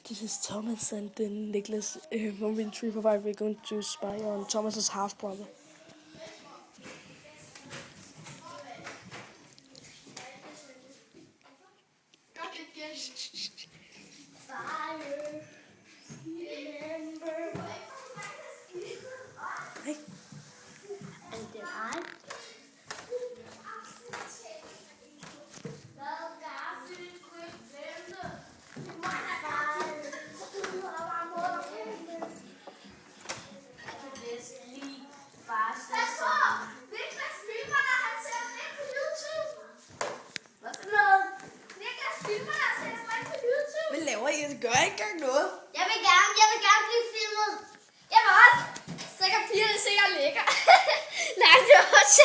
This is Thomas and then Nicholas from Win 3 Provide. We're going to spy on Thomas's half brother. Hey. And then I. Hvad laver I? Det gør ikke engang noget. Jeg vil gerne blive filmet. Jeg vil også. Så kan pigerne sikkert lækker. Nej, det var også